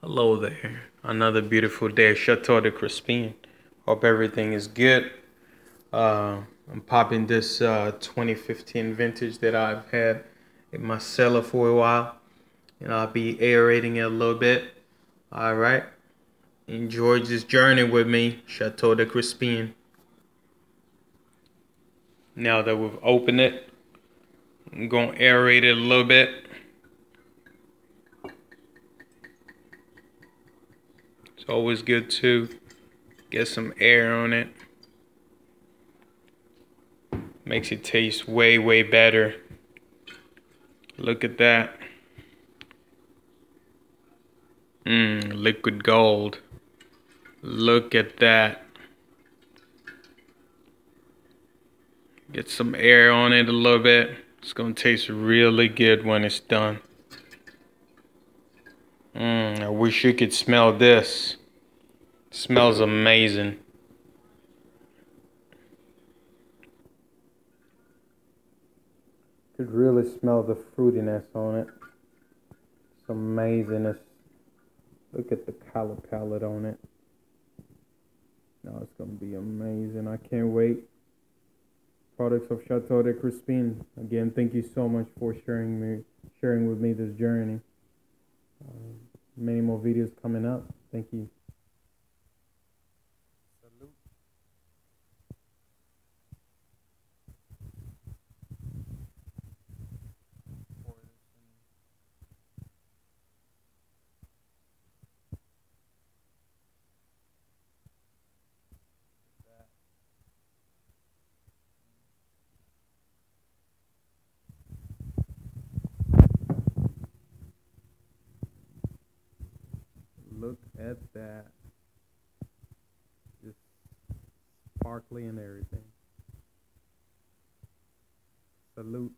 Hello there. Another beautiful day at Chateaux de Crispin. Hope everything is good. I'm popping this 2015 vintage that I've had in my cellar for a while. And I'll be aerating it a little bit. Alright. Enjoy this journey with me, Chateaux de Crispin. Now that we've opened it, I'm going to aerate it a little bit. It's always good to get some air on it. Makes it taste way, way better. Look at that. Liquid gold. Look at that. Get some air on it a little bit. It's gonna taste really good when it's done. I wish you could smell this. It smells amazing. Could really smell the fruitiness on it. It's amazing. Look at the color palette on it. Now it's gonna be amazing. I can't wait. Products of Chateaux de Crispin. Again, thank you so much for sharing with me this journey. Many more videos coming up. Thank you. Salute. Look at that. Just sparkly and everything. Salute.